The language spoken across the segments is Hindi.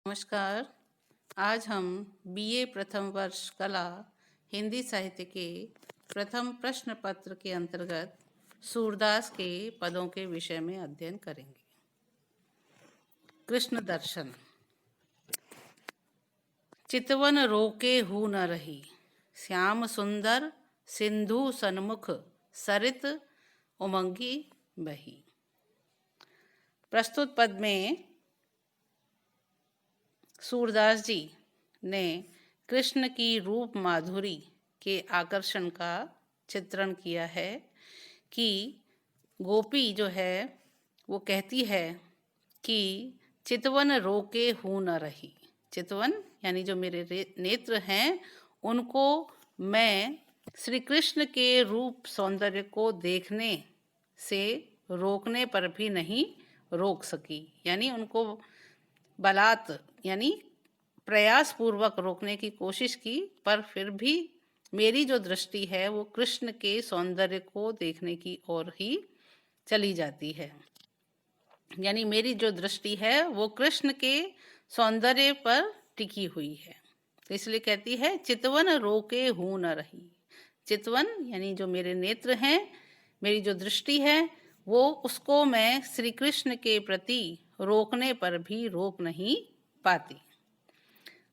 नमस्कार। आज हम बीए प्रथम वर्ष कला हिंदी साहित्य के प्रथम प्रश्न पत्र के अंतर्गत सूरदास के पदों के विषय में अध्ययन करेंगे। कृष्ण दर्शन। चितवन रोके हु न रही, श्याम सुंदर सिंधु सन्मुख, सरित उमंगी बही। प्रस्तुत पद में सूरदास जी ने कृष्ण की रूप माधुरी के आकर्षण का चित्रण किया है कि गोपी जो है वो कहती है कि चितवन रोके हूँ न रही। चितवन यानी जो मेरे नेत्र हैं उनको मैं श्री कृष्ण के रूप सौंदर्य को देखने से रोकने पर भी नहीं रोक सकी, यानी उनको बलात् यानी प्रयास पूर्वक रोकने की कोशिश की, पर फिर भी मेरी जो दृष्टि है वो कृष्ण के सौंदर्य को देखने की ओर ही चली जाती है। यानी मेरी जो दृष्टि है वो कृष्ण के सौंदर्य पर टिकी हुई है, तो इसलिए कहती है चितवन रोके हूँ न रही। चितवन यानी जो मेरे नेत्र हैं, मेरी जो दृष्टि है वो उसको मैं श्री कृष्ण के प्रति रोकने पर भी रोक नहीं पाती।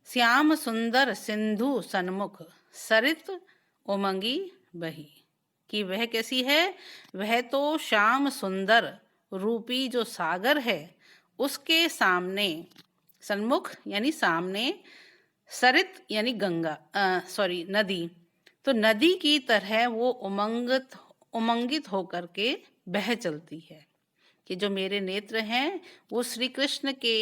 श्याम सुंदर सिंधु सन्मुख, सरित उमंगी बही। कि वह कैसी है? वह तो श्याम सुंदर रूपी जो सागर है उसके सामने, सन्मुख यानी सामने, सरित यानी गंगा नदी, तो नदी की तरह वो उमंगित होकर के बह चलती है। कि जो मेरे नेत्र हैं वो श्री कृष्ण के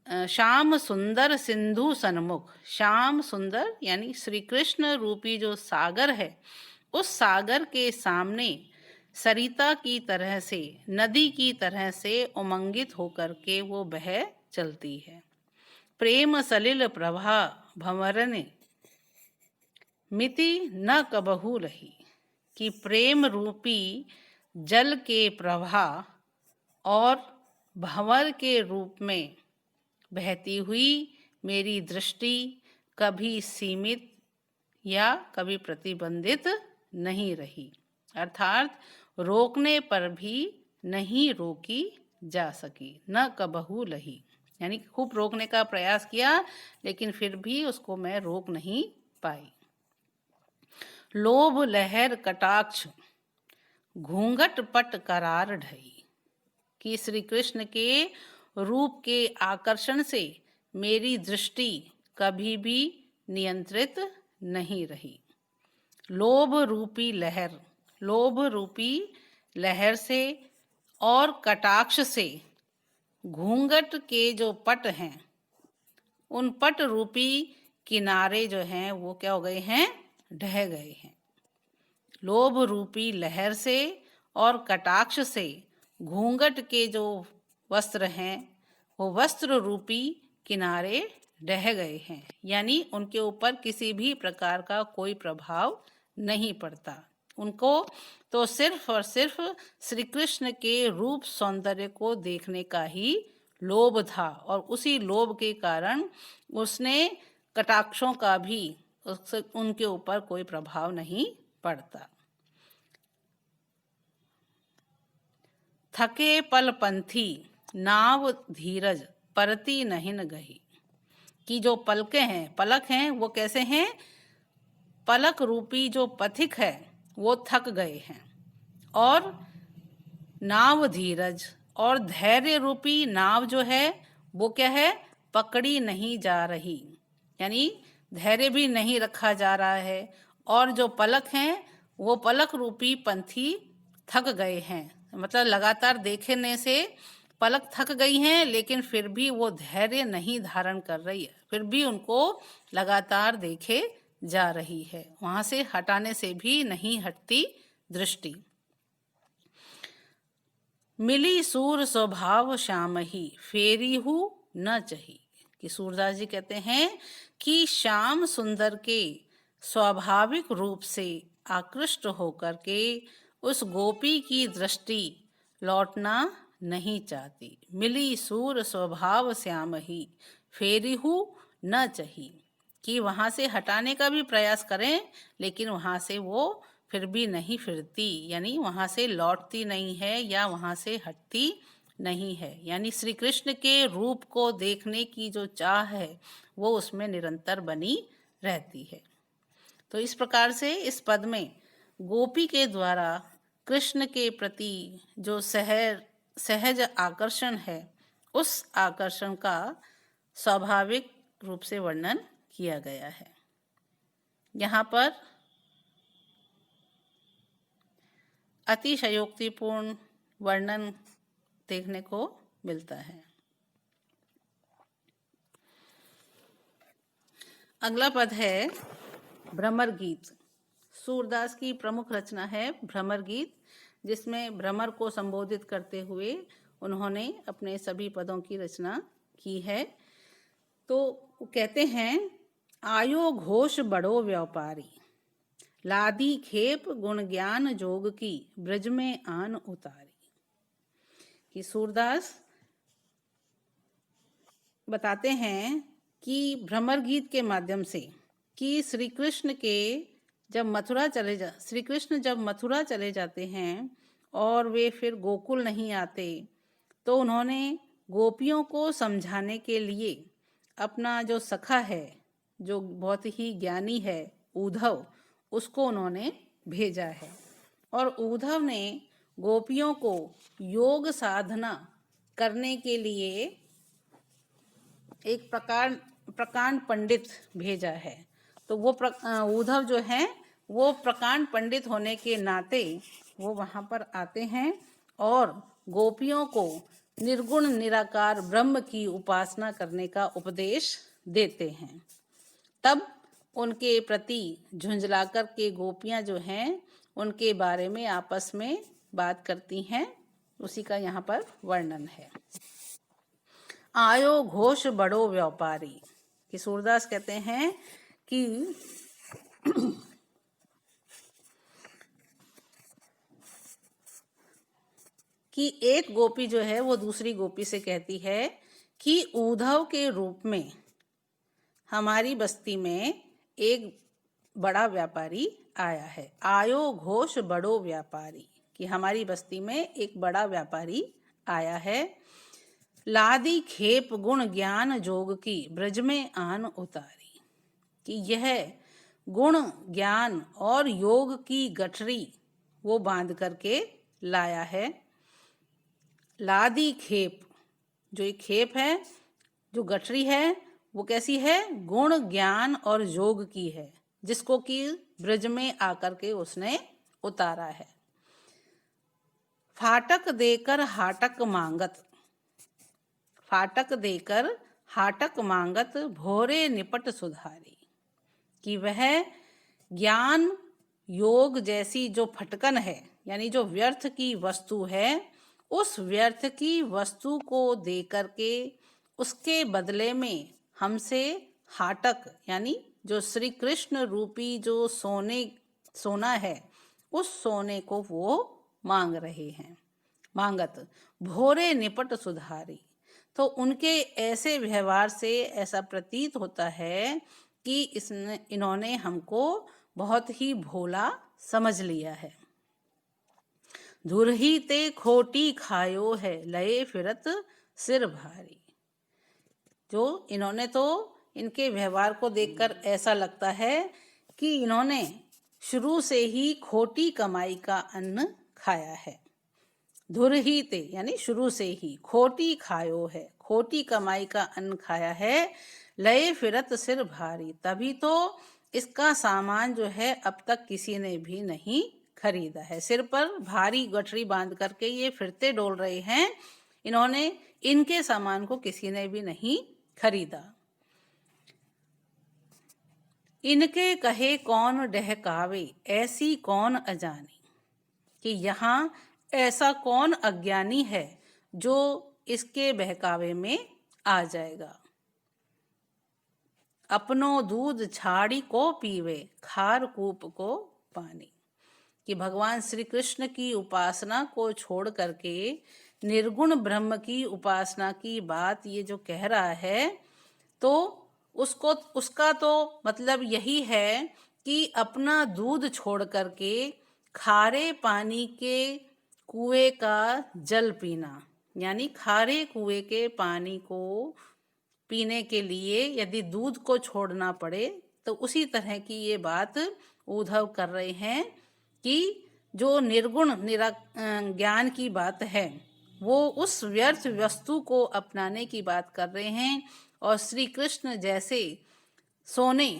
श्याम सुंदर सिंधु सन्मुख, श्याम सुंदर यानी श्री कृष्ण रूपी जो सागर है उस सागर के सामने सरिता की तरह से, नदी की तरह से उमंगित होकर के वो बह चलती है। प्रेम सलिल प्रभा भंवरने, मिति न कबहू रही। कि प्रेम रूपी जल के प्रवाह और भंवर के रूप में बहती हुई मेरी दृष्टि कभी सीमित या कभी प्रतिबंधित नहीं रही, अर्थात रोकने पर भी नहीं रोकी जा सकी। न कबहू लही यानी खूब रोकने का प्रयास किया लेकिन फिर भी उसको मैं रोक नहीं पाई। लोभ लहर कटाक्ष, घूंघट पट करार ढई। कि श्री कृष्ण के रूप के आकर्षण से मेरी दृष्टि कभी भी नियंत्रित नहीं रही। लोभ रूपी लहर, लोभ रूपी लहर से और कटाक्ष से घूंघट के जो पट हैं उन पट रूपी किनारे जो हैं वो क्या हो गए हैं? ढह गए हैं। लोभ रूपी लहर से और कटाक्ष से घूंघट के जो वस्त्र हैं वो वस्त्र रूपी किनारे ढह गए हैं, यानी उनके ऊपर किसी भी प्रकार का कोई प्रभाव नहीं पड़ता। उनको तो सिर्फ और सिर्फ श्री कृष्ण के रूप सौंदर्य को देखने का ही लोभ था और उसी लोभ के कारण उसने कटाक्षों का भी उनके ऊपर कोई प्रभाव नहीं पड़ता। थके पल पंथी नाव धीरज परती नहीं गही। कि जो पलकें हैं, पलक हैं, वो कैसे हैं? पलक रूपी जो पथिक है वो थक गए हैं और नाव धीरज और धैर्य रूपी नाव जो है वो क्या है? पकड़ी नहीं जा रही, यानी धैर्य भी नहीं रखा जा रहा है और जो पलक हैं वो पलक रूपी पंथी थक गए हैं। मतलब लगातार देखने से पलक थक गई हैं लेकिन फिर भी वो धैर्य नहीं धारण कर रही है, फिर भी उनको लगातार देखे जा रही है, वहाँ से हटाने से भी नहीं हटती दृष्टि। मिली सूर स्वभाव श्याम ही, फेरी हूँ न चही। कि सूरदास जी कहते हैं कि श्याम सुंदर के स्वाभाविक रूप से आकृष्ट होकर के उस गोपी की दृष्टि लौटना नहीं चाहती, मिली सूर स्वभाव श्याम ही, फेरिहु न चही। कि वहाँ से हटाने का भी प्रयास करें लेकिन वहाँ से वो फिर भी नहीं फिरती, यानी वहाँ से लौटती नहीं है या वहाँ से हटती नहीं है। यानी श्री कृष्ण के रूप को देखने की जो चाह है वो उसमें निरंतर बनी रहती है। तो इस प्रकार से इस पद में गोपी के द्वारा कृष्ण के प्रति जो सहज आकर्षण है, उस आकर्षण का स्वाभाविक रूप से वर्णन किया गया है। यहाँ पर अतिशयोक्तिपूर्ण वर्णन देखने को मिलता है। अगला पद है भ्रमर गीत। सूरदास की प्रमुख रचना है भ्रमर गीत, जिसमें भ्रमर को संबोधित करते हुए उन्होंने अपने सभी पदों की रचना की है। तो कहते हैं, आयो घोष बड़ो व्यापारी, लादी खेप गुण ज्ञान जोग की, ब्रज में आन उतारी। कि सूरदास बताते हैं कि भ्रमर गीत के माध्यम से कि श्री कृष्ण जब मथुरा चले जाते हैं और वे फिर गोकुल नहीं आते, तो उन्होंने गोपियों को समझाने के लिए अपना जो सखा है, जो बहुत ही ज्ञानी है, उद्धव, उसको उन्होंने भेजा है। और उद्धव ने गोपियों को योग साधना करने के लिए एक प्रकांड पंडित भेजा है। तो वो उद्धव जो है वो प्रकांड पंडित होने के नाते वो वहाँ पर आते हैं और गोपियों को निर्गुण निराकार ब्रह्म की उपासना करने का उपदेश देते हैं। तब उनके प्रति झुंझलाकर के गोपियाँ जो हैं उनके बारे में आपस में बात करती हैं, उसी का यहाँ पर वर्णन है। आयो घोष बड़ो व्यापारी। कि सूरदास कहते हैं कि एक गोपी जो है वो दूसरी गोपी से कहती है कि उद्धव के रूप में हमारी बस्ती में एक बड़ा व्यापारी आया है। आयो घोष बड़ो व्यापारी, कि हमारी बस्ती में एक बड़ा व्यापारी आया है। लादी खेप गुण ज्ञान जोग की, ब्रज में आन उतारी। कि यह गुण ज्ञान और योग की गठरी वो बांध करके लाया है। लादी खेप, जो एक खेप है, जो गठरी है, वो कैसी है? गुण ज्ञान और योग की है, जिसको कि ब्रज में आकर के उसने उतारा है। फाटक देकर हाटक मांगत, फाटक देकर हाटक मांगत, भोरे निपट सुधारी। कि वह ज्ञान योग जैसी जो फटकन है, यानी जो व्यर्थ की वस्तु है, उस व्यर्थ की वस्तु को दे करके उसके बदले में हमसे हाटक, यानी जो श्री कृष्ण रूपी जो सोना है, उस सोने को वो मांग रहे हैं। मांगत भोरे निपट सुधारी। तो उनके ऐसे व्यवहार से ऐसा प्रतीत होता है कि इन्होंने हमको बहुत ही भोला समझ लिया है। धुरही ते खोटी खायो है, लये फिरत सिर भारी। जो इन्होंने तो इनके व्यवहार को देखकर ऐसा लगता है कि इन्होंने शुरू से ही खोटी कमाई का अन्न खाया है। धुरही ते यानी शुरू से ही, खोटी खायो है, खोटी कमाई का अन्न खाया है। लये फिरत सिर भारी, तभी तो इसका सामान जो है अब तक किसी ने भी नहीं खरीदा है। सिर पर भारी गठरी बांध करके ये फिरते डोल रहे हैं, इन्होंने इनके सामान को किसी ने भी नहीं खरीदा। इनके कहे कौन डहकावे, ऐसी कौन अजानी। कि यहाँ ऐसा कौन अज्ञानी है जो इसके बहकावे में आ जाएगा। अपनो दूध छाड़ी को पीवे, खार कूप को पानी। कि भगवान श्री कृष्ण की उपासना को छोड़ करके निर्गुण ब्रह्म की उपासना की बात ये जो कह रहा है, तो उसका तो मतलब यही है कि अपना दूध छोड़ करके खारे पानी के कुएं का जल पीना, यानी खारे कुएं के पानी को पीने के लिए यदि दूध को छोड़ना पड़े, तो उसी तरह की ये बात उद्धव कर रहे हैं कि जो निर्गुण ज्ञान की बात है वो उस व्यर्थ वस्तु को अपनाने की बात कर रहे हैं, और श्री कृष्ण जैसे सोने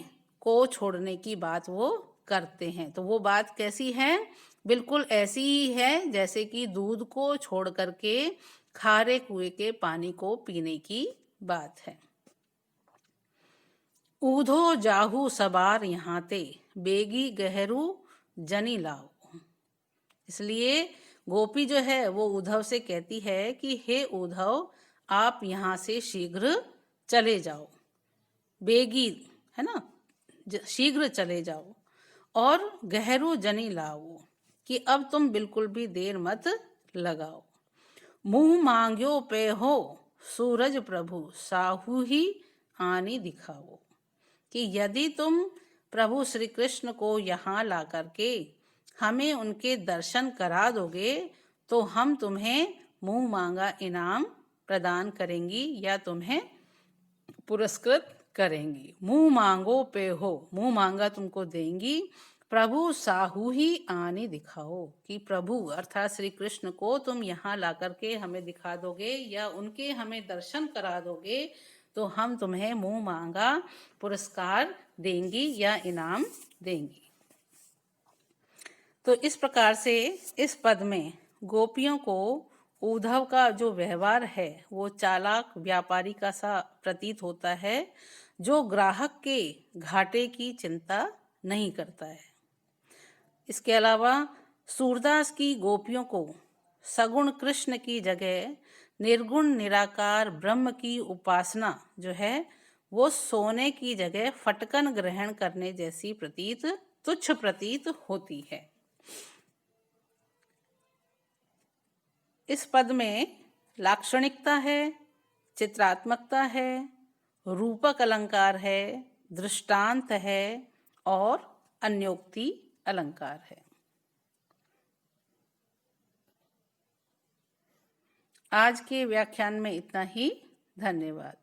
को छोड़ने की बात वो करते हैं। तो वो बात कैसी है? बिल्कुल ऐसी ही है जैसे कि दूध को छोड़ करके खारे कुएं के पानी को पीने की बात है। ऊधो जाहू सबार यहाँ ते, बेगी गहरू जनी लाओ। इसलिए गोपी जो है वो उद्धव से कहती है कि हे उद्धव, आप यहाँ से शीघ्र चले जाओ। बेगी है ना, शीघ्र चले जाओ, और गहरू जनी लाओ, कि अब तुम बिल्कुल भी देर मत लगाओ। मुंह मांग्यो पे हो सूरज प्रभु, साहू ही आनी दिखाओ। कि यदि तुम प्रभु श्री कृष्ण को यहाँ ला करके हमें उनके दर्शन करा दोगे, तो हम तुम्हें मुंह मांगा इनाम प्रदान करेंगी या तुम्हें पुरस्कृत करेंगी। मुंह मांगो पे हो, मुंह मांगा तुमको देंगी। प्रभु साहू ही आने दिखाओ, कि प्रभु अर्थात श्री कृष्ण को तुम यहाँ ला करके हमें दिखा दोगे या उनके हमें दर्शन करा दोगे, तो हम तुम्हें मुंह मांगा पुरस्कार देंगी या इनाम देंगी। तो इस प्रकार से इस पद में गोपियों को उद्धव का जो व्यवहार है वो चालाक व्यापारी का सा प्रतीत होता है, जो ग्राहक के घाटे की चिंता नहीं करता है। इसके अलावा सूरदास की गोपियों को सगुण कृष्ण की जगह निर्गुण निराकार ब्रह्म की उपासना जो है वो सोने की जगह फटकन ग्रहण करने जैसी तुच्छ प्रतीत होती है। इस पद में लाक्षणिकता है, चित्रात्मकता है, रूपक अलंकार है, दृष्टांत है और अन्योक्ति अलंकार है। आज के व्याख्यान में इतना ही। धन्यवाद।